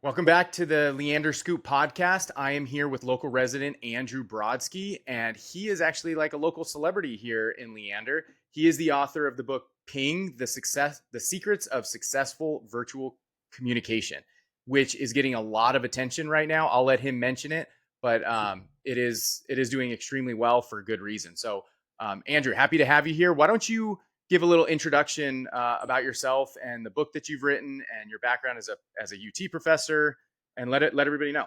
Welcome back to the Leander Scoop podcast. I am here with local resident Andrew Brodsky, and he is actually like a local celebrity here in Leander. He is the author of the book Ping, the Secrets of Successful Virtual Communication, which is getting a lot of attention right now. I'll let him mention it, but it is doing extremely well for good reason. So, Andrew, happy to have you here. Why don't you give a little introduction about yourself and the book that you've written and your background as a UT professor, and let everybody know.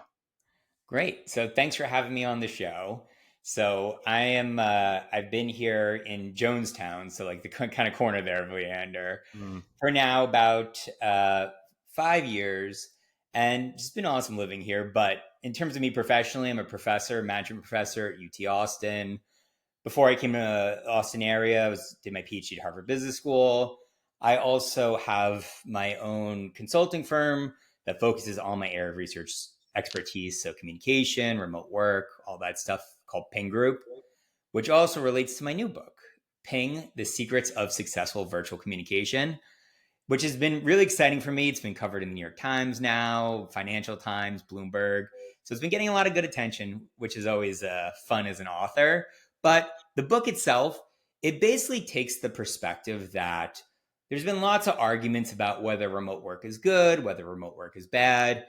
Great. So thanks for having me on the show. So I've been here in Jonestown, so like the kind of corner there of Leander, Mm. for now about 5 years, and it's been awesome living here. But in terms of me professionally, I'm a professor, management professor at UT Austin. Before I came to the Austin area, did my PhD at Harvard Business School. I also have my own consulting firm that focuses on my area of research expertise, so communication, remote work, all that stuff, called Ping Group, which also relates to my new book, Ping, The Secrets of Successful Virtual Communication, which has been really exciting for me. It's been covered in the New York Times now, Financial Times, Bloomberg. So it's been getting a lot of good attention, which is always fun as an author. But the book itself, it basically takes the perspective that there's been lots of arguments about whether remote work is good, whether remote work is bad.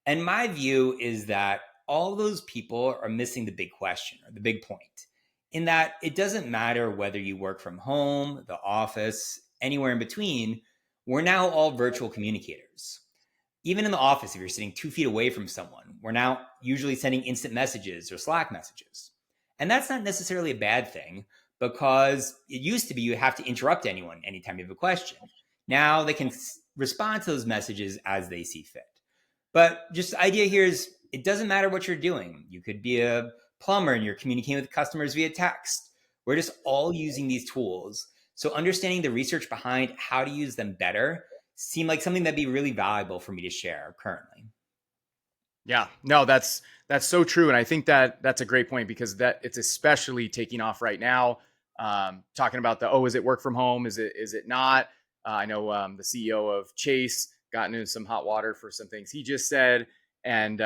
And my view is that all those people are missing the big question or the big point, in that it doesn't matter whether you work from home, the office, anywhere in between. We're now all virtual communicators. Even in the office, if you're sitting 2 feet away from someone, we're now usually sending instant messages or Slack messages. And that's not necessarily a bad thing, because it used to be you have to interrupt anyone anytime you have a question. Now they can respond to those messages as they see fit. But just the idea here is it doesn't matter what you're doing. You could be a plumber and you're communicating with customers via text. We're just all using these tools. So understanding the research behind how to use them better seemed like something that'd be really valuable for me to share currently. Yeah, no, that's so true, and I think that that's a great point because that it's especially taking off right now. Talking about is it work from home? Is it not? I know the CEO of Chase got into some hot water for some things he just said, and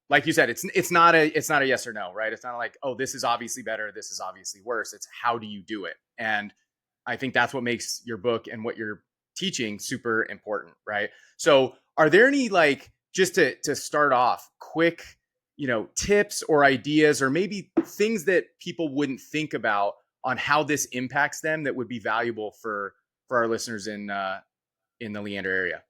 like you said, it's not a yes or no, right? It's not like, oh, this is obviously better, this is obviously worse. It's how do you do it, and I think that's what makes your book and what you're teaching super important, right? So, are there any, like, just to start off, quick, tips or ideas or maybe things that people wouldn't think about on how this impacts them that would be valuable for our listeners in the Leander area?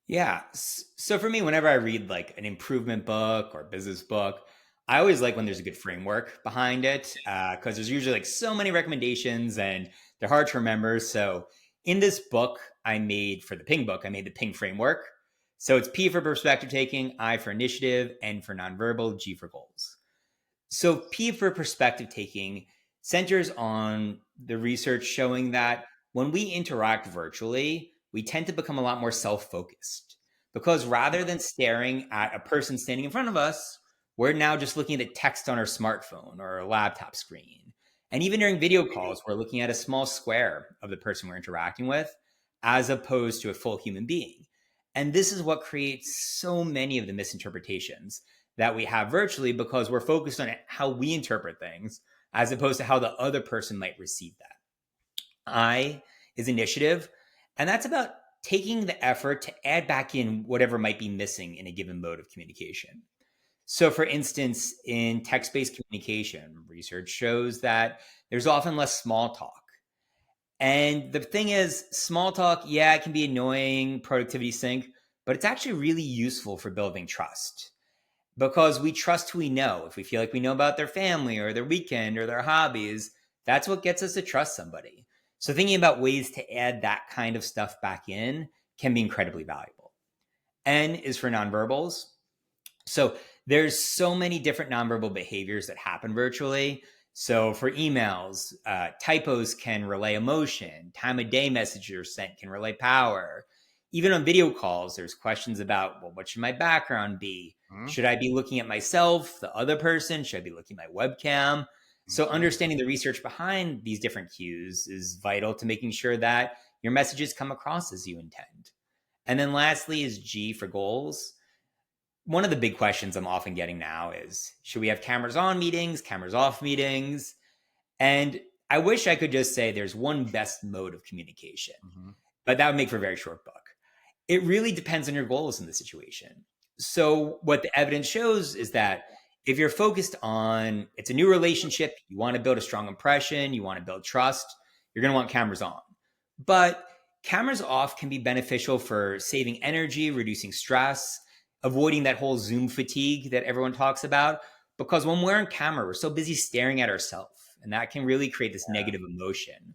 Yeah. So for me, whenever I read like an improvement book or business book, I always like when there's a good framework behind it, because there's usually like so many recommendations and they're hard to remember. So in this book I made for the Ping book, I made the Ping framework. So it's P for perspective taking, I for initiative, N for nonverbal, G for goals. So P for perspective taking centers on the research showing that when we interact virtually, we tend to become a lot more self-focused, because rather than staring at a person standing in front of us, we're now just looking at the text on our smartphone or a laptop screen. And even during video calls, we're looking at a small square of the person we're interacting with, as opposed to a full human being. And this is what creates so many of the misinterpretations that we have virtually, because we're focused on how we interpret things as opposed to how the other person might receive that. I is initiative, and that's about taking the effort to add back in whatever might be missing in a given mode of communication. So, for instance, in text based communication, research shows that there's often less small talk. And the thing is, small talk, yeah, it can be annoying, productivity sink, but it's actually really useful for building trust, because we trust who we know. If we feel like we know about their family or their weekend or their hobbies, that's what gets us to trust somebody. So thinking about ways to add that kind of stuff back in can be incredibly valuable. N is for nonverbals. So there's so many different nonverbal behaviors that happen virtually. So for emails, typos can relay emotion. Time of day messages sent can relay power. Even on video calls, there's questions about, well, what should my background be? Mm-hmm. Should I be looking at myself, the other person? Should I be looking at my webcam? So understanding the research behind these different cues is vital to making sure that your messages come across as you intend. And then lastly is G for goals. one of the big questions I'm often getting now is, should we have cameras on meetings, cameras off meetings? And I wish I could just say there's one best mode of communication, Mhm. but that would make for a very short book. It really depends on your goals in the situation. So what the evidence shows is that if you're focused on it's a new relationship, you want to build a strong impression, you want to build trust, you're going to want cameras on. But cameras off can be beneficial for saving energy, reducing stress, avoiding that whole Zoom fatigue that everyone talks about. Because when we're on camera, we're so busy staring at ourselves, and that can really create this negative emotion.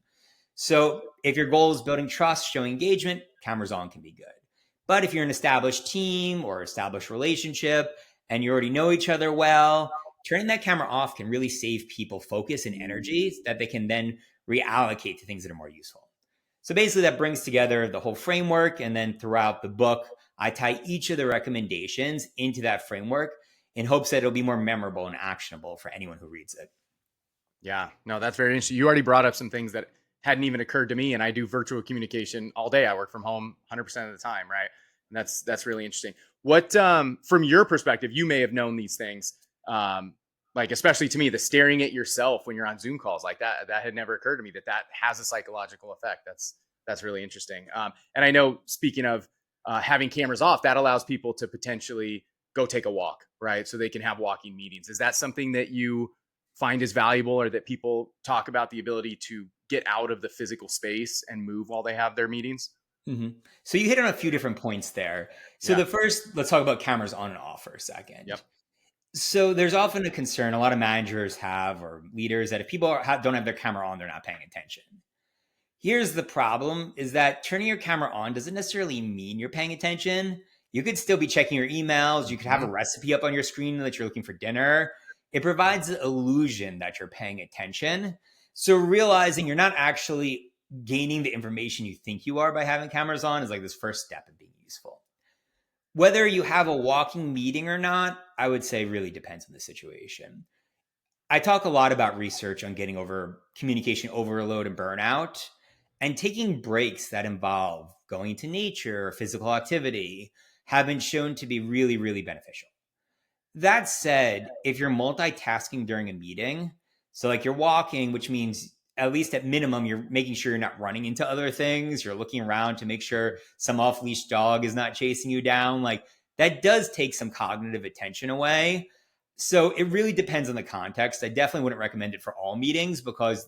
So if your goal is building trust, showing engagement, cameras on can be good. But if you're an established team or established relationship and you already know each other well, turning that camera off can really save people focus and energy that they can then reallocate to things that are more useful. So basically, that brings together the whole framework. And then throughout the book, I tie each of the recommendations into that framework in hopes that it'll be more memorable and actionable for anyone who reads it. Yeah, no, that's very interesting. You already brought up some things that hadn't even occurred to me, and I do virtual communication all day. I work from home 100% of the time, right? And that's really interesting. What from your perspective, you may have known these things, like especially to me, the staring at yourself when you're on Zoom calls like that had never occurred to me that has a psychological effect. That's really interesting. And I know, speaking of having cameras off, that allows people to potentially go take a walk, right? So they can have walking meetings. Is that something that you find is valuable, or that people talk about the ability to get out of the physical space and move while they have their meetings? Mm-hmm. So you hit on a few different points there. So Yeah. the first, let's talk about cameras on and off for a Yep. second. So there's often a concern a lot of managers have or leaders that if people don't have their camera on, they're not paying attention. Here's the problem is that turning your camera on doesn't necessarily mean you're paying attention. You could still be checking your emails. You could have a Mhm. recipe up on your screen that you're looking for dinner. It provides the illusion that you're paying attention. So realizing you're not actually gaining the information you think you are by having cameras on is like this first step in being useful. Whether you have a walking meeting or not, I would say really depends on the situation. I talk a lot about research on getting over communication overload and burnout, and taking breaks that involve going to nature or physical activity have been shown to be really, really beneficial. That said, if you're multitasking during a meeting, so like you're walking, which means at least at minimum, you're making sure you're not running into other things, you're looking around to make sure some off leash dog is not chasing you down, like that does take some cognitive attention away. So it really depends on the context. I definitely wouldn't recommend it for all meetings because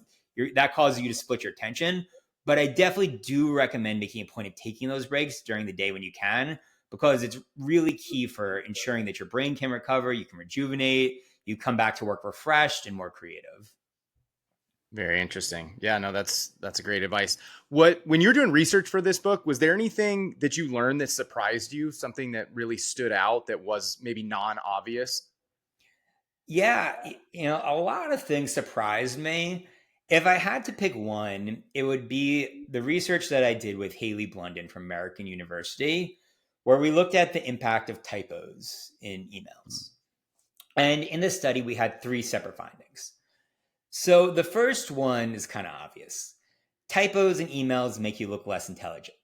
that causes you to split your attention. But I definitely do recommend making a point of taking those breaks during the day when you can, because it's really key for ensuring that your brain can recover, you can rejuvenate, you come back to work refreshed and more creative. Very interesting. Yeah, no, that's a great advice. What when you're doing research for this book, was there anything that you learned that surprised you? Something that really stood out that was maybe non-obvious? Yeah, a lot of things surprised me. If I had to pick one, it would be the research that I did with Haley Blunden from American University, where we looked at the impact of typos in emails. And in this study, we had three separate findings. So the first one is kind of obvious. Typos in emails make you look less intelligent.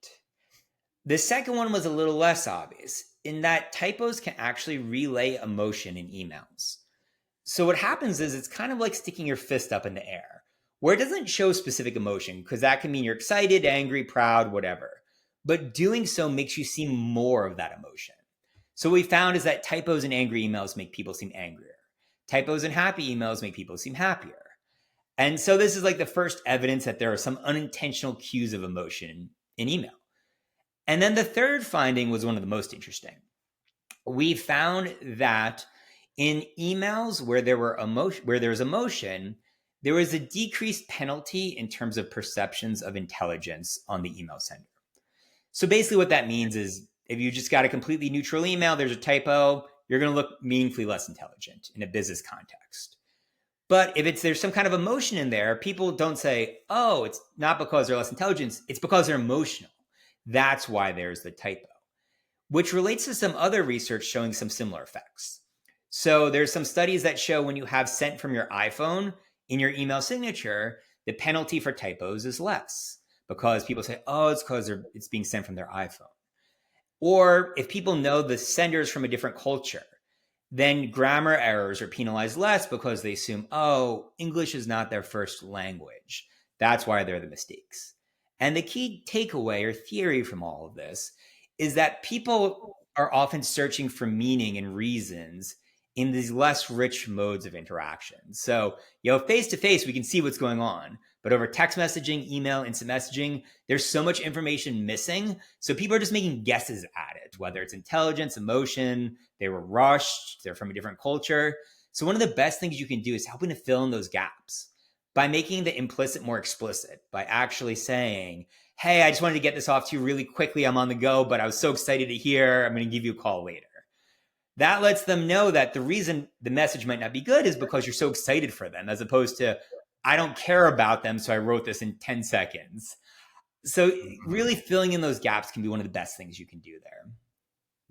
The second one was a little less obvious in that typos can actually relay emotion in emails. So what happens is it's kind of like sticking your fist up in the air, where it doesn't show specific emotion, because that can mean you're excited, angry, proud, whatever. But doing so makes you see more of that emotion. So what we found is that typos in angry emails make people seem angrier. Typos in happy emails make people seem happier. And so this is like the first evidence that there are some unintentional cues of emotion in email. And then the third finding was one of the most interesting. We found that in emails where there's emotion, there was a decreased penalty in terms of perceptions of intelligence on the email sender. So basically what that means is if you just got a completely neutral email, there's a typo, you're going to look meaningfully less intelligent in a business context. But if there's some kind of emotion in there, people don't say, oh, it's not because they're less intelligent, it's because they're emotional. That's why there's the typo, which relates to some other research showing some similar effects. So there's some studies that show when you have sent from your iPhone in your email signature, the penalty for typos is less because people say, oh, it's because it's being sent from their iPhone. Or if people know the sender is from a different culture, then grammar errors are penalized less because they assume, oh, English is not their first language. That's why they're the mistakes. And the key takeaway or theory from all of this is that people are often searching for meaning and reasons in these less rich modes of interaction. So, face to face, we can see what's going on. But over text messaging, email, instant messaging, there's so much information missing. So people are just making guesses at it, whether it's intelligence, emotion, they were rushed, they're from a different culture. So one of the best things you can do is helping to fill in those gaps by making the implicit more explicit, by actually saying, hey, I just wanted to get this off to you really quickly. I'm on the go, but I was so excited to hear. I'm going to give you a call later. That lets them know that the reason the message might not be good is because you're so excited for them, as opposed to, I don't care about them, so I wrote this in 10 seconds. So really filling in those gaps can be one of the best things you can do there.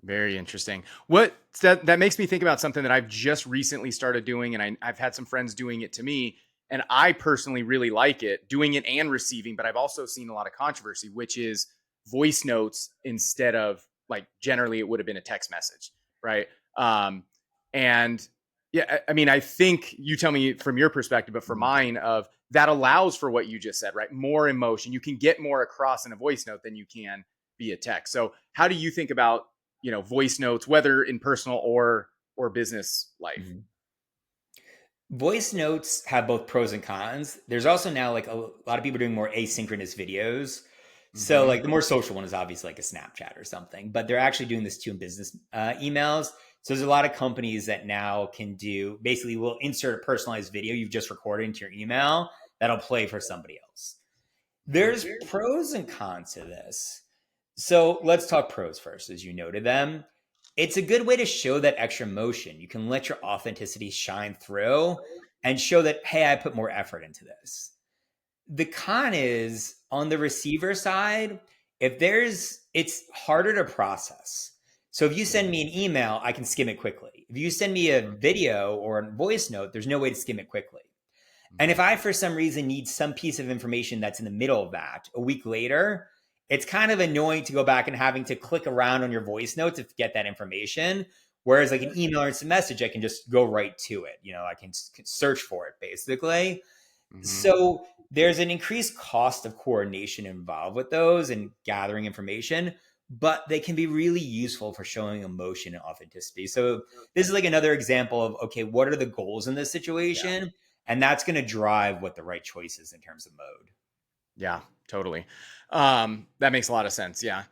Very interesting. What that makes me think about something that I've just recently started doing, and I've had some friends doing it to me, and I personally really like it, doing it and receiving, but I've also seen a lot of controversy, which is voice notes instead of, like, generally it would have been a text message, right? And yeah, I mean, I think you tell me from your perspective, but from mine, of that allows for what you just said, right? More emotion. You can get more across in a voice note than you can via text. So how do you think about, voice notes, whether in personal or business life? Mm-hmm. Voice notes have both pros and cons. There's also now like a lot of people doing more asynchronous videos. So Mm-hmm. like the more social one is obviously like a Snapchat or something, but they're actually doing this too in business emails. So there's a lot of companies that now can do, basically will insert a personalized video you've just recorded into your email that'll play for somebody else. There's pros and cons to this. So let's talk pros first, as you noted them. It's a good way to show that extra motion. You can let your authenticity shine through and show that, hey, I put more effort into this. The con is on the receiver side, it's harder to process. So if you send me an email, I can skim it quickly. If you send me a video or a voice note, there's no way to skim it quickly. And if I, for some reason, need some piece of information that's in the middle of that a week later, it's kind of annoying to go back and having to click around on your voice notes to get that information. Whereas like an email or instant message, I can just go right to it. I can search for it basically. Mm-hmm. So there's an increased cost of coordination involved with those and gathering information, but they can be really useful for showing emotion and authenticity. So this is like another example of, okay, what are the goals in this situation? Yeah. And that's going to drive what the right choice is in terms of mode. Yeah, totally. That makes a lot of sense. Yeah.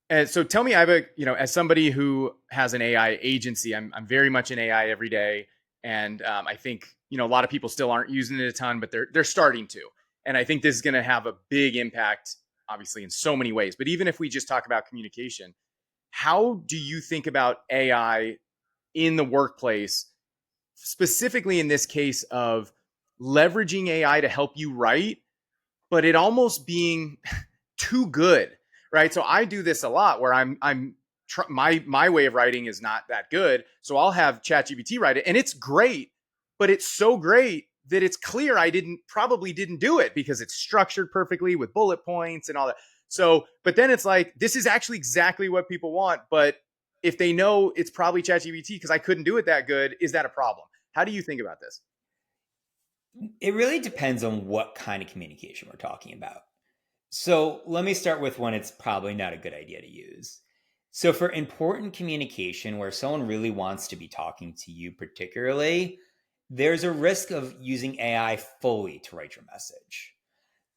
And so tell me, I have as somebody who has an AI agency, I'm very much in AI every day. And I think, a lot of people still aren't using it a ton, but they're starting to. And I think this is going to have a big impact, obviously, in so many ways. But even if we just talk about communication, how do you think about AI in the workplace, specifically in this case of leveraging AI to help you write, but it almost being too good, right? So I do this a lot where my way of writing is not that good, so I'll have ChatGPT write it, and it's great, but it's so great that it's clear I probably didn't do it because it's structured perfectly with bullet points and all that. So, but then it's like, this is actually exactly what people want, but if they know it's probably ChatGPT because I couldn't do it that good, is that a problem? How do you think about this? It really depends on what kind of communication we're talking about. So let me start with one it's probably not a good idea to use. So for important communication where someone really wants to be talking to you particularly, there's a risk of using AI fully to write your message.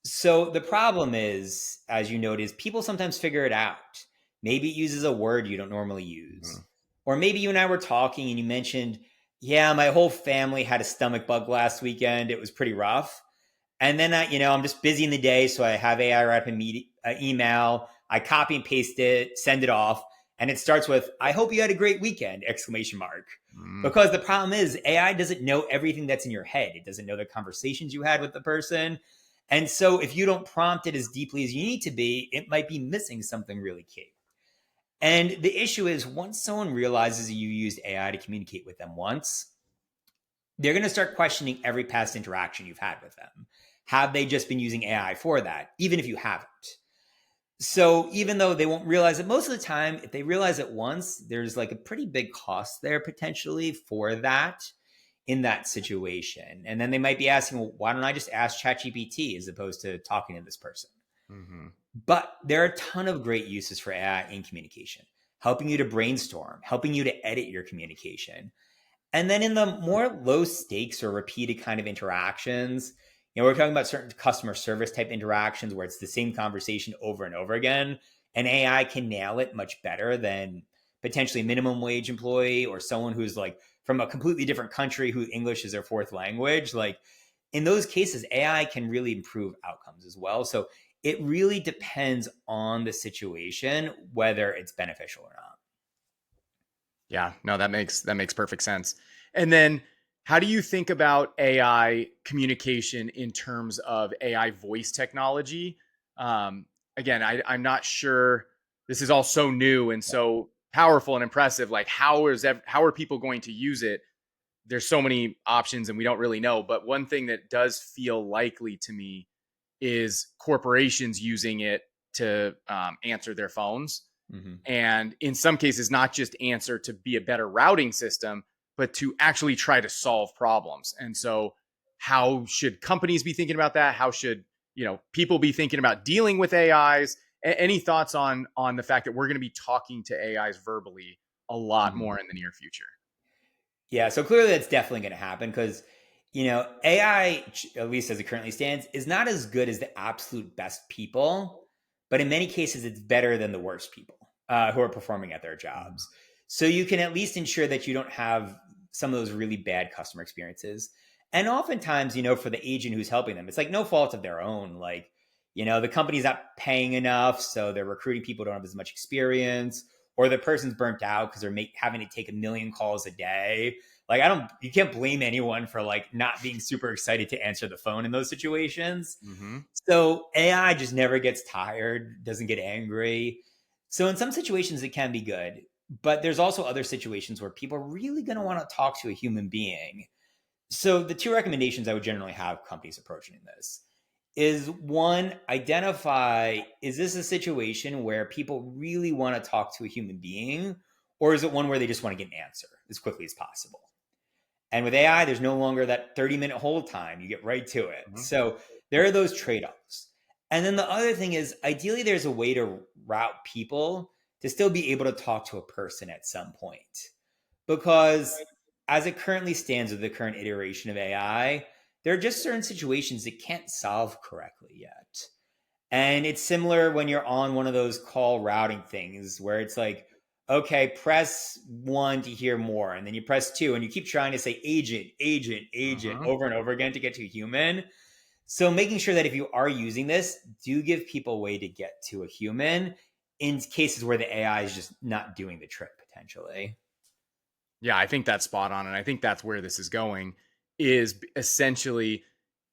So the problem is, as you noticed, people sometimes figure it out. Maybe it uses a word you don't normally use. Mm-hmm. Or maybe you and I were talking and you mentioned, yeah, my whole family had a stomach bug last weekend. It was pretty rough. And then I'm just busy in the day, so I have AI write up an email. I copy and paste it, send it off, and it starts with, "I hope you had a great weekend!" exclamation mark. Because the problem is AI doesn't know everything that's in your head. It doesn't know the conversations you had with the person. And so if you don't prompt it as deeply as you need to be, it might be missing something really key. And the issue is, once someone realizes you used AI to communicate with them once, they're going to start questioning every past interaction you've had with them. Have they just been using AI for that, even if you haven't? So even though they won't realize it most of the time, if they realize it once, there's like a pretty big cost there potentially for that in that situation. And then they might be asking, well, why don't I just ask ChatGPT as opposed to talking to this person? Mm-hmm. But there are a ton of great uses for AI in communication, helping you to brainstorm, helping you to edit your communication. And then in the more low stakes or repeated kind of interactions, we're talking about certain customer service type interactions where it's the same conversation over and over again. And AI can nail it much better than potentially minimum wage employee or someone who's like from a completely different country who English is their fourth language. Like in those cases, AI can really improve outcomes as well. So it really depends on the situation, whether it's beneficial or not. Yeah, no, that makes perfect sense. And then how do you think about AI communication in terms of AI voice technology? Um, Again, I'm not sure. This is all so new and so powerful and impressive. Like, how are people going to use it? There's so many options, and we don't really know. But one thing that does feel likely to me is corporations using it to answer their phones, Mm-hmm. and in some cases not just answer to be a better routing system, but to actually try to solve problems. And so how should companies be thinking about that? How should people be thinking about dealing with AIs? Any thoughts on the fact that we're going to be talking to AIs verbally a lot Mm-hmm. more in the near future? Yeah, so clearly that's definitely going to happen because, AI, at least as it currently stands, is not as good as the absolute best people, but in many cases, it's better than the worst people who are performing at their Mhm. jobs. So you can at least ensure that you don't have some of those really bad customer experiences. And oftentimes, for the agent who's helping them, it's like no fault of their own. Like, the company's not paying enough, so they're recruiting people who don't have as much experience, or the person's burnt out because they're having to take a million calls a day. Like you can't blame anyone for like not being super excited to answer the phone in those situations. Mhm. So AI just never gets tired, doesn't get angry. So in some situations it can be good, but there's also other situations where people are really going to want to talk to a human being. So the two recommendations I would generally have companies approaching this is one, identify, is this a situation where people really want to talk to a human being, or is it one where they just want to get an answer as quickly as possible? And with AI, there's no longer that 30-minute hold time. You get right to it. Mhm. So there are those trade offs. And then the other thing is, ideally, there's a way to route people to still be able to talk to a person at some point. Because as it currently stands with the current iteration of AI, there are just certain situations it can't solve correctly yet. And it's similar when you're on one of those call routing things where it's like, okay, press one to hear more. And then you press two and you keep trying to say agent, agent, agent Mhm. over and over again to get to a human. So making sure that if you are using this, do give people a way to get to a human in cases where the AI is just not doing the trick potentially. Yeah, I think that's spot on, and I think that's where this is going. Is essentially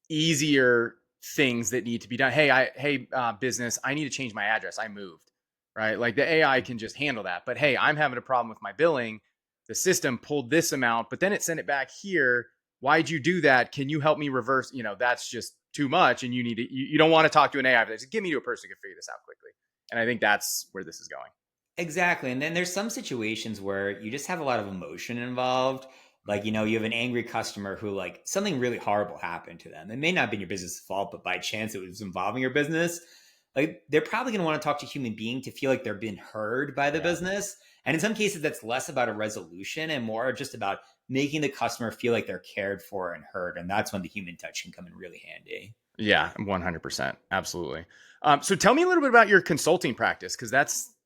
easier things that need to be done. Hey, business, I need to change my address. I moved, right? Like the AI can just handle that. But hey, I'm having a problem with my billing. The system pulled this amount, but then it sent it back here. Why'd you do that? Can you help me reverse? That's just too much, and you don't want to talk to an AI. But just give me to a person who can figure this out quickly. And I think that's where this is going. Exactly. And then there's some situations where you just have a lot of emotion involved. Like, you have an angry customer who, like, something really horrible happened to them. It may not have been your business' fault, but by chance it was involving your business. Like, they're probably going to want to talk to a human being to feel like they're being heard by the Yeah. business. And in some cases, that's less about a resolution and more just about making the customer feel like they're cared for and heard. And that's when the human touch can come in really handy. Yeah, 100%. Absolutely. So tell me a little bit about your consulting practice, because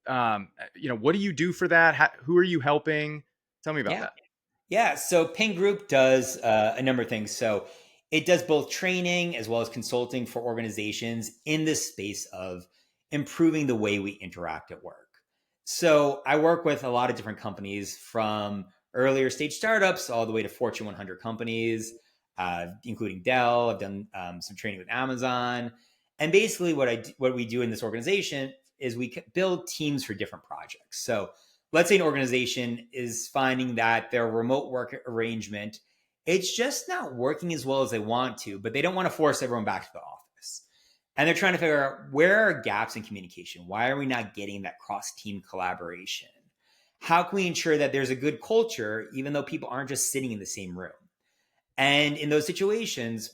what do you do for that? Who are you helping? Tell me about Yeah. that. Yeah, so Ping Group does a number of things. So it does both training as well as consulting for organizations in this space of improving the way we interact at work. So I work with a lot of different companies from earlier stage startups all the way to Fortune 100 companies, including Dell. I've done some training with Amazon. And basically, what we do in this organization is we build teams for different projects. So let's say an organization is finding that their remote work arrangement, it's just not working as well as they want to, but they don't want to force everyone back to the office. And they're trying to figure out where are gaps in communication? Why are we not getting that cross-team collaboration? How can we ensure that there's a good culture, even though people aren't just sitting in the same room? And in those situations,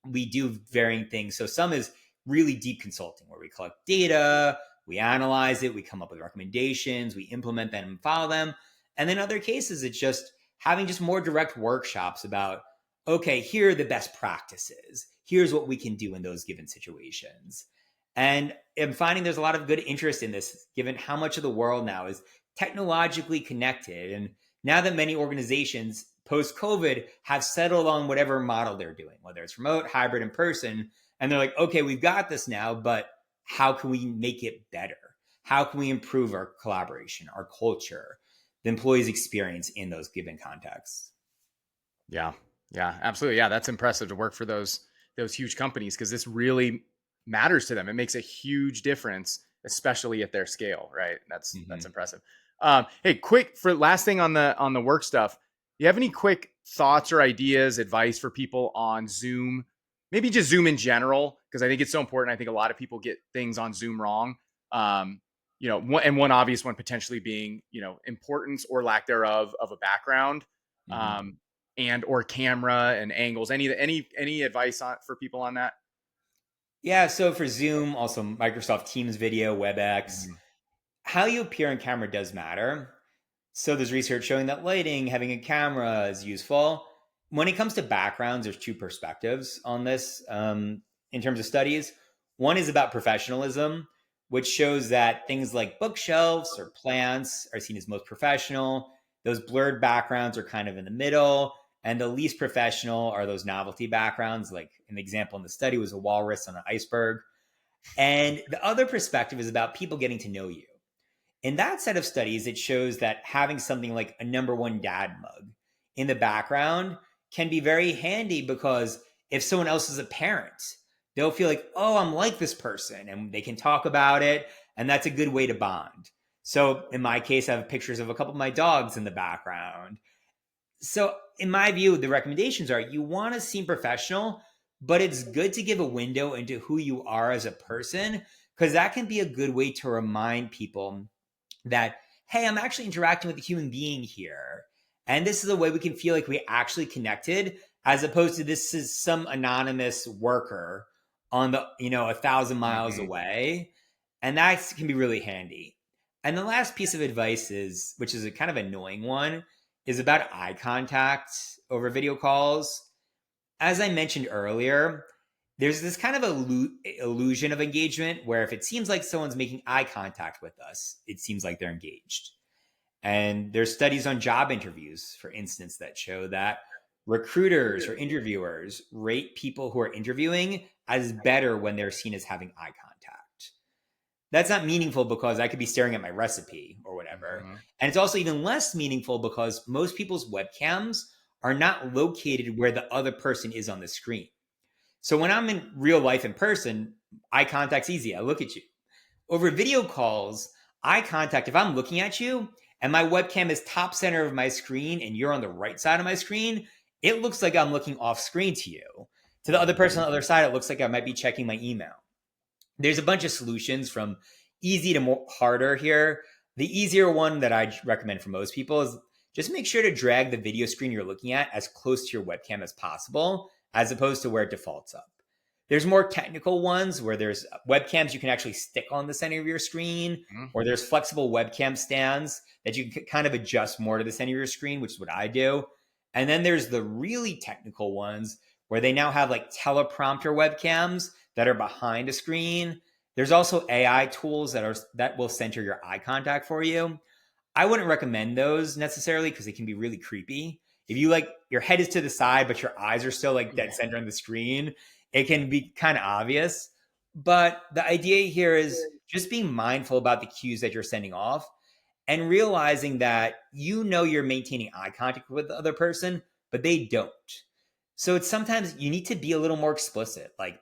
we do varying things. So some is really deep consulting where we collect data, we analyze it, we come up with recommendations, we implement them and follow them. And then other cases, it's just having just more direct workshops about, okay, here are the best practices. Here's what we can do in those given situations. And I'm finding there's a lot of good interest in this, given how much of the world now is technologically connected. And now that many organizations post COVID have settled on whatever model they're doing, whether it's remote, hybrid, in person, and they're like, okay, we've got this now, but how can we make it better? How can we improve our collaboration, our culture, the employee's experience in those given contexts? Yeah. Yeah, absolutely. Yeah, that's impressive to work for those huge companies because this really matters to them. It makes a huge difference, especially at their scale, right? That's Mm-hmm. impressive. Hey, quick for last thing on the work stuff. Do you have any quick thoughts or ideas, advice for people on Zoom? Maybe just Zoom in general, because I think it's so important. I think a lot of people get things on Zoom wrong. Um, one obvious one potentially being, importance or lack thereof of a background. Mm-hmm. Um, and or camera and angles. Any advice on for people on that? Yeah, so for Zoom, also Microsoft Teams video, WebEx, Mhm. how you appear on camera does matter. So there's research showing that lighting, having a camera is useful. When it comes to backgrounds, there's two perspectives on this in terms of studies. One is about professionalism, which shows that things like bookshelves or plants are seen as most professional. Those blurred backgrounds are kind of in the middle. And the least professional are those novelty backgrounds. Like an example in the study was a walrus on an iceberg. And the other perspective is about people getting to know you. In that set of studies, it shows that having something like a number one dad mug in the background can be very handy because if someone else is a parent, they'll feel like, oh, I'm like this person, and they can talk about it. And that's a good way to bond. So in my case, I have pictures of a couple of my dogs in the background. So, in my view, the recommendations are you want to seem professional, but it's good to give a window into who you are as a person, because that can be a good way to remind people that, hey, I'm actually interacting with a human being here. And this is a way we can feel like we actually connected, as opposed to this is some anonymous worker on the, 1,000 miles Mhm. away. And that can be really handy. And the last piece of advice is, which is a kind of annoying one, is about eye contact over video calls. As I mentioned earlier, there's this kind of illusion of engagement where if it seems like someone's making eye contact with us, it seems like they're engaged. And there's studies on job interviews, for instance, that show that recruiters or interviewers rate people who are interviewing as better when they're seen as having eye contact. That's not meaningful because I could be staring at my recipe or whatever. Mhm. And it's also even less meaningful because most people's webcams are not located where the other person is on the screen. So when I'm in real life in person, eye contact's easy. I look at you. Over video calls, eye contact, if I'm looking at you and my webcam is top center of my screen and you're on the right side of my screen, it looks like I'm looking off screen to you. To the other person on the other side, it looks like I might be checking my email. There's a bunch of solutions from easy to more harder here. The easier one that I recommend for most people is just make sure to drag the video screen you're looking at as close to your webcam as possible, as opposed to where it defaults up. There's more technical ones where there's webcams you can actually stick on the center of your screen, Mhm. or there's flexible webcam stands that you can kind of adjust more to the center of your screen, which is what I do. And then there's the really technical ones where they now have like teleprompter webcams that are behind a screen. There's also AI tools that will center your eye contact for you. I wouldn't recommend those necessarily because they can be really creepy. If you like your head is to the side, but your eyes are still like dead center on the screen, it can be kind of obvious. But the idea here is just being mindful about the cues that you're sending off and realizing that you're maintaining eye contact with the other person, but they don't. So it's sometimes you need to be a little more explicit. Like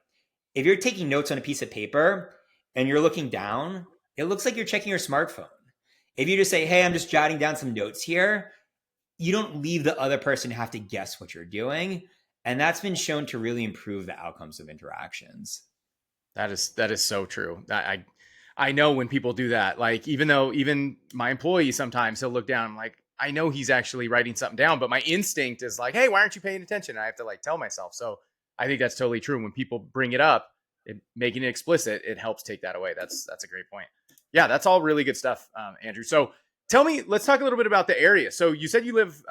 if you're taking notes on a piece of paper and you're looking down, it looks like you're checking your smartphone. If you just say, hey, I'm just jotting down some notes here, you don't leave the other person to have to guess what you're doing. And that's been shown to really improve the outcomes of interactions. That is so true. I know when people do that. Like even my employee sometimes he'll look down. I'm like, I know he's actually writing something down, but my instinct is like, hey, why aren't you paying attention? And I have to like tell myself. So I think that's totally true. When people bring it up, making it explicit, it helps take that away. That's a great point. Yeah, that's all really good stuff, Andrew. So tell me, let's talk a little bit about the area. So you said you live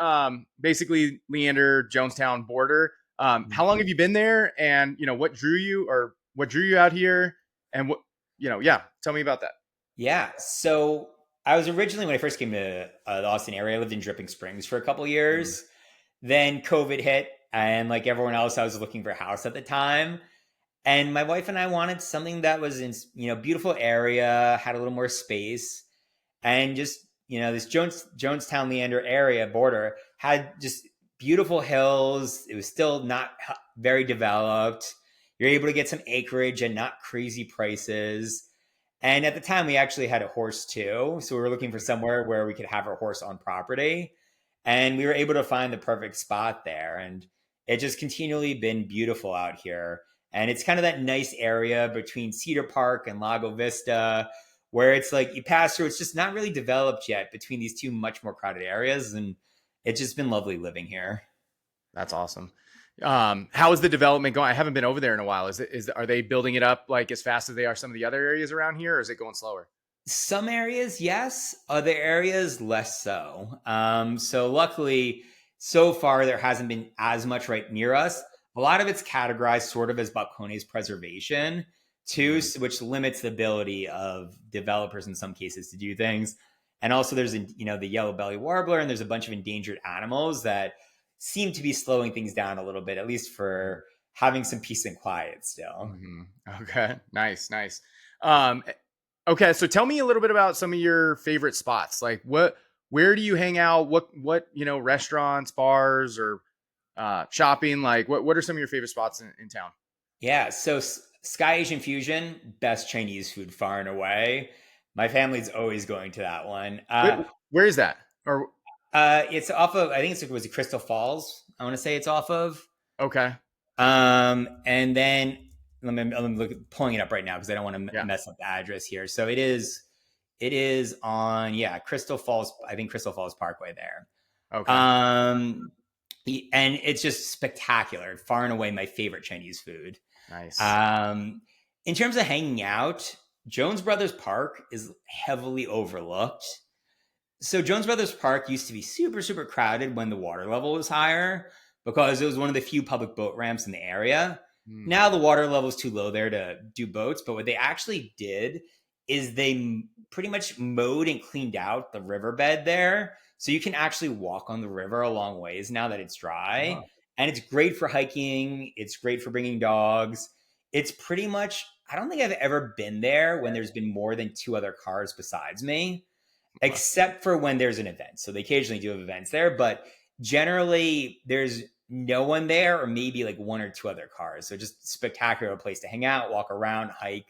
basically Leander Jonestown border. How long have you been there? And what drew you out here? And yeah, tell me about that. Yeah. So I was originally, when I first came to the Austin area, I lived in Dripping Springs for a couple Mm, years. Then COVID hit, and like everyone else, I was looking for a house at the time. And my wife and I wanted something that was in, beautiful area, had a little more space, and just, this Jonestown Leander area border had just beautiful hills. It was still not very developed. You're able to get some acreage and not crazy prices. And at the time, we actually had a horse too. So we were looking for somewhere where we could have our horse on property. And we were able to find the perfect spot there. And it just continually been beautiful out here. And it's kind of that nice area between Cedar Park and Lago Vista where it's like you pass through, it's just not really developed yet between these two much more crowded areas. And it's just been lovely living here. that's awesome. How is the development going? I haven't been over there in a while. Are they building it up like as fast as they are some of the other areas around here, or is it going slower? Some areas, yes. Other areas, less so. So luckily, so far there hasn't been as much right near us. A lot of it's categorized sort of as balcones preservation, too, Mm, which limits the ability of developers in some cases to do things. And also, there's the yellow belly warbler, and there's a bunch of endangered animals that seem to be slowing things down a little bit, at least for having some peace and quiet still. mm-hmm. Okay, nice, nice. Um, okay, so tell me a little bit about some of your favorite spots. Like where do you hang out? What restaurants, bars, or shopping? Like what are some of your favorite spots in town? Yeah, so Sky Asian Fusion, best Chinese food far and away. My family's always going to that one. Wait, where is that? Or It's off of, I think it was Crystal Falls. I want to say it's off of. okay, And then let me look, pulling it up right now because I don't want to yeah, mess up the address here. So it is on, yeah, Crystal Falls. I think Crystal Falls Parkway there. okay, Um, and it's just spectacular. Far and away my favorite Chinese food. nice. Um, in terms of hanging out, Jones Brothers Park is heavily overlooked. So Jones Brothers Park used to be super, super crowded when the water level was higher because it was one of the few public boat ramps in the area. Hmm. Now the water level is too low there to do boats, but what they actually did is they pretty much mowed and cleaned out the riverbed there. So you can actually walk on the river a long ways now that it's dry. Oh, And it's great for hiking. It's great for bringing dogs. It's pretty much, I don't think I've ever been there when there's been more than two other cars besides me except for when there's an event. So they occasionally do have events there, but generally there's no one there or maybe like one or two other cars. So just spectacular place to hang out, walk around, hike.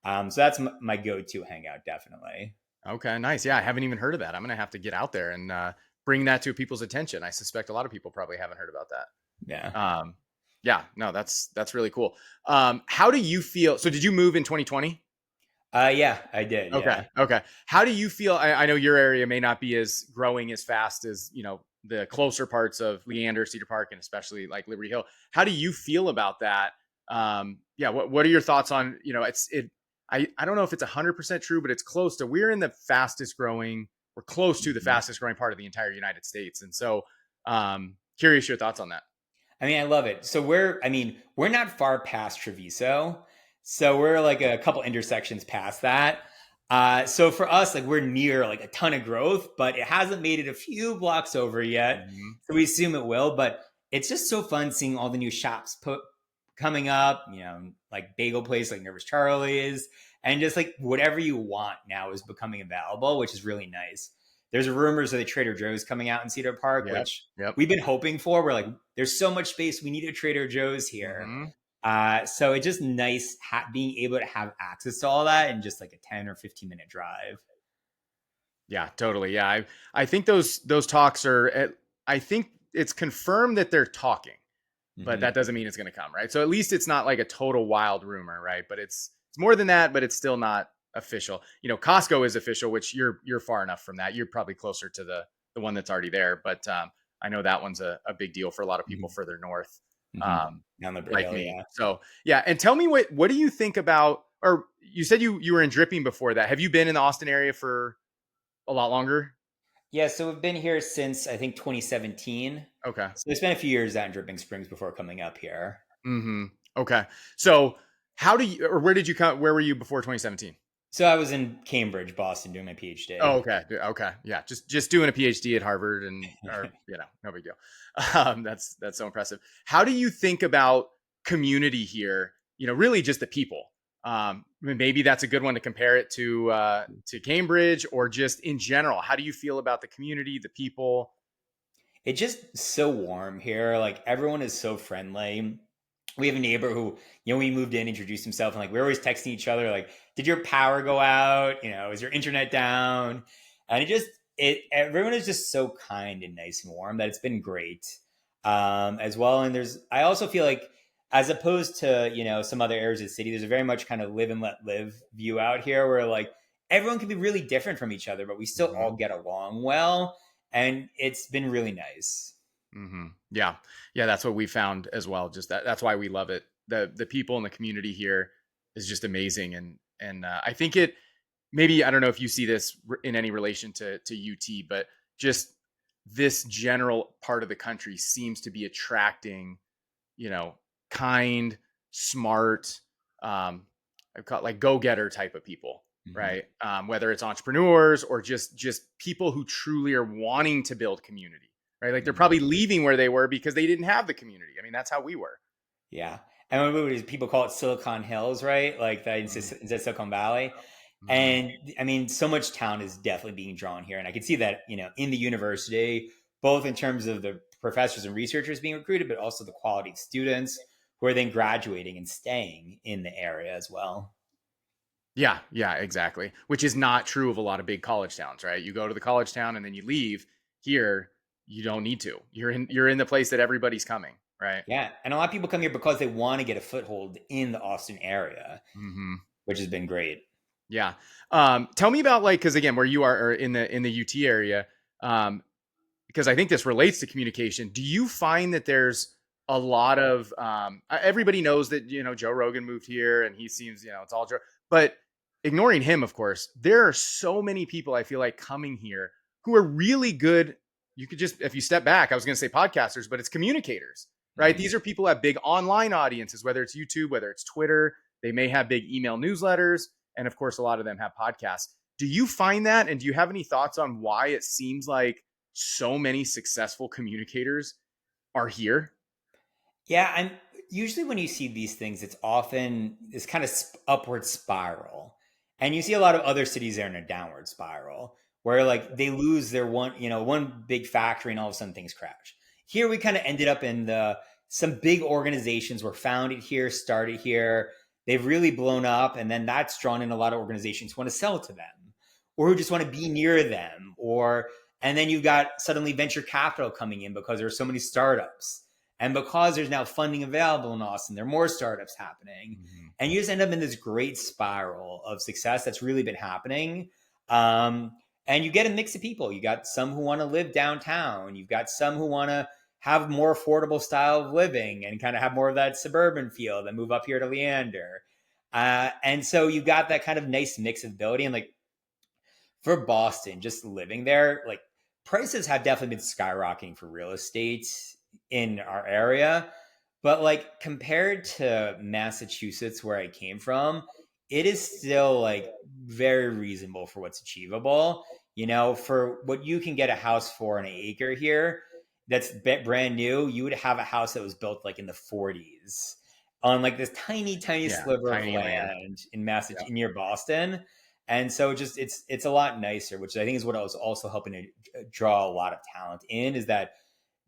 So that's my go-to hangout, definitely. okay, nice. Yeah, I haven't even heard of that. I'm gonna have to get out there and bring that to people's attention. I suspect a lot of people probably haven't heard about that. Yeah. Yeah, no, that's really cool. How do you feel? So did you move in 2020? Yeah, I did. Okay. Yeah. Okay. How do you feel? I know your area may not be as growing as fast as, the closer parts of Leander, Cedar Park, and especially like Liberty Hill. How do you feel about that? Yeah. What are your thoughts on, I don't know if it's 100% true, but it's close to, we're in the fastest growing, we're close to the Mhm. fastest growing part of the entire United States. And so, curious your thoughts on that. I mean, I love it. So we're not far past Treviso. So we're like a couple intersections past that. So for us, like we're near like a ton of growth, but it hasn't made it a few blocks over yet. Mhm. So we assume it will, but it's just so fun seeing all the new shops coming up, like bagel place like Nervous Charlie's, and just like whatever you want now is becoming available, which is really nice. There's rumors of the Trader Joe's coming out in Cedar Park, Yep. which Yep. we've been hoping for. We're like, there's so much space. We need a Trader Joe's here. Hmm. So it's just nice being able to have access to all that in just like a 10 or 15-minute drive. Yeah, totally. Yeah. I think those talks are, I think it's confirmed that they're talking. but Hmm. that doesn't mean it's going to come, right? So at least it's not like a total wild rumor, right? But it's more than that, but it's still not official. Costco is official, which you're far enough from that. You're probably closer to the one that's already there, but I know that one's a big deal for a lot of people Hmm. further north, Hmm. um, On the like hill, me. yeah. So yeah, and tell me what do you think about? Or you said you were in Dripping before that. Have you been in the Austin area for a lot longer? Yeah, so we've been here since I think 2017. Okay. So it's been a few years out in Dripping Springs before coming up here. Mm-hmm. Okay. So how do you, or where did you come? Where were you before 2017? So I was in Cambridge, Boston, doing my Oh, PhD. okay. Okay. Yeah. Just doing a PhD at Harvard and, or, no big deal. That's so impressive. How do you think about community here? Really just the people. Maybe that's a good one to compare it to Cambridge or just in general. How do you feel about the community, the people? It's just so warm here. Like everyone is so friendly. We have a neighbor who, we moved in, introduced himself, and like we're always texting each other, like, did your power go out? Is your internet down? And everyone is just so kind and nice and warm that it's been great. As well. And I also feel like as opposed to, some other areas of the city, there's a very much kind of live and let live view out here where like everyone can be really different from each other, but we still Mhm. all get along well. And it's been really nice. Yeah. Yeah. That's what we found as well. Just that's why we love it. The people in the community here is just amazing. And I think maybe, I don't know if you see this in any relation to UT, but just this general part of the country seems to be attracting, you know, kind, smart, um, I've got like go-getter type of people, Hmm. right? Whether it's entrepreneurs or just people who truly are wanting to build community, right? Like they're Hmm. probably leaving where they were because they didn't have the community. I mean, that's how we were. Yeah. And people call it Silicon Hills, right? Like that Mhm. instead of Silicon Valley. Mhm. And I mean, so much talent is definitely being drawn here. And I can see that, in the university, both in terms of the professors and researchers being recruited, but also the quality of students who are then graduating and staying in the area as well. Yeah, yeah, exactly. Which is not true of a lot of big college towns, right? You go to the college town and then you leave. Here, you don't need to. You're in the place that everybody's coming, right? Yeah. And a lot of people come here because they want to get a foothold in the Austin area, Hmm. which has been great. Yeah. Tell me about like because again, where you are or in the UT area, um, because I think this relates to communication. Do you find that there's a lot of everybody knows that Joe Rogan moved here and he seems it's all Joe, but ignoring him, of course, there are so many people I feel like coming here who are really good. You could just if you step back, I was going to say podcasters, but it's communicators, right? Hmm. These are people who have big online audiences, whether it's YouTube, whether it's Twitter. They may have big email newsletters, and of course, a lot of them have podcasts. Do you find that, and do you have any thoughts on why it seems like so many successful communicators are here? Yeah, and usually when you see these things, it's often this kind of upward spiral, and you see a lot of other cities there in a downward spiral, where like they lose their one big factory, and all of a sudden things crash. Here we kind of ended up in the some big organizations were founded here, started here. They've really blown up, and then that's drawn in a lot of organizations who want to sell to them, or who just want to be near them, or and then you've got suddenly venture capital coming in because there are so many startups and because there's now funding available in Austin, there are more startups happening. Mhm. And you just end up in this great spiral of success that's really been happening. Um, and you get a mix of people. You got some who want to live downtown. You've got some who want to have more affordable style of living and kind of have more of that suburban feel that move up here to Leander. And so you got that kind of nice mix of ability. And like for Boston, just living there, like prices have definitely been skyrocketing for real estate in our area. But like compared to Massachusetts, where I came from, it is still like very reasonable for what's achievable. For what you can get a house for an acre here, that's brand new, you would have a house that was built like in the 40s on like this tiny, tiny Yeah, sliver of tiny land. land in Massachusetts Yeah. near Boston. And so just it's a lot nicer, which I think is what I was also helping to draw a lot of talent in is that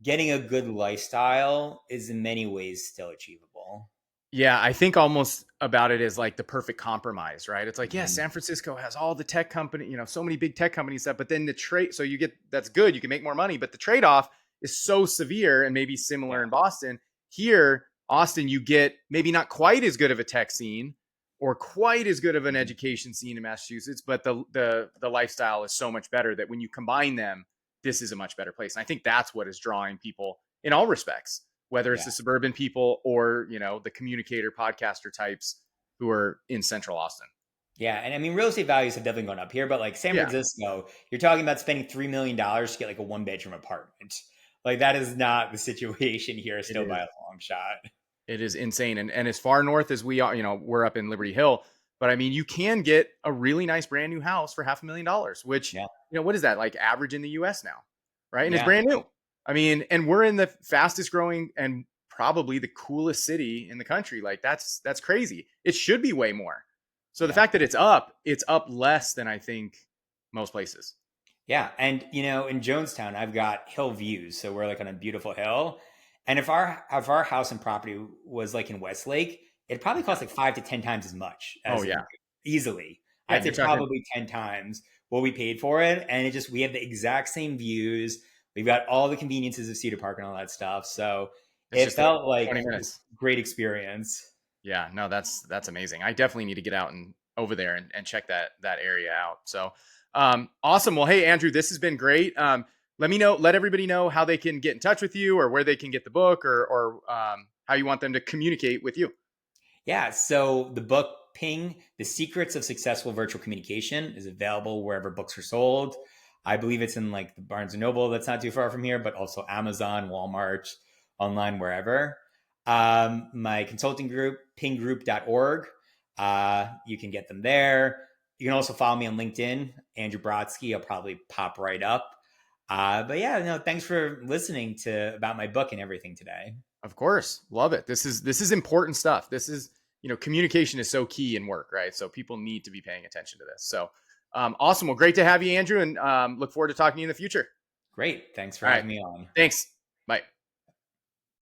getting a good lifestyle is in many ways still achievable. Yeah, I think almost about it as like the perfect compromise, right? It's like, yeah, Mhm. San Francisco has all the tech company, so many big tech companies that, but then the trade, that's good, you can make more money, but the trade-off is so severe and maybe similar Yeah. in Boston. Here, Austin, you get maybe not quite as good of a tech scene or quite as good of an education scene in Massachusetts, but the lifestyle is so much better that when you combine them, this is a much better place. And I think that's what is drawing people in all respects, whether it's Yeah. the suburban people or, the communicator podcaster types who are in central Austin. Yeah, and I mean, real estate values have definitely gone up here, but like San Yeah, Francisco, you're talking about spending $3 million to get like a one-bedroom apartment. Like that is not the situation here, it still by is. a long shot. It is insane. And as far north as we are, we're up in Liberty Hill, but I mean, you can get a really nice brand new house for $500,000, which, Yeah, what is that like average in the US now? Right. And it's yeah, brand new. I mean, and we're in the fastest growing and probably the coolest city in the country. Like that's crazy. It should be way more. So the yeah. fact that it's up less than I think most places. Yeah, and in Jonestown, I've got hill views, so we're like on a beautiful hill. And if our house and property was like in Westlake, it'd probably Yeah. cost like 5 to 10 times as much Oh as yeah. easily. Yeah. I'd And you're say talking, probably 10 times what we paid for it, and we have the exact same views. We've got all the conveniences of Cedar Park and all that stuff, so it's it just like felt 20 like this minutes. great experience. Yeah, no, that's amazing. I definitely need to get out and over there and check that area out. So awesome. Well, hey Andrew, this has been great. Let everybody know how they can get in touch with you or where they can get the book or how you want them to communicate with you. Yeah, so the book Ping, The Secrets of Successful Virtual Communication is available wherever books are sold. I believe it's in like the Barnes and Noble that's not too far from here, but also Amazon, Walmart, online, wherever. My consulting group, pinggroup.org. You can get them there. You can also follow me on LinkedIn, Andrew Brodsky. I'll probably pop right up. But yeah, no, thanks for listening to about my book and everything today. Of course. Love it. This is important stuff. This is, communication is so key in work, right? So people need to be paying attention to this. So awesome. Well, great to have you, Andrew, and look forward to talking to you in the future. Great. Thanks for All right. having me on. Thanks. Bye.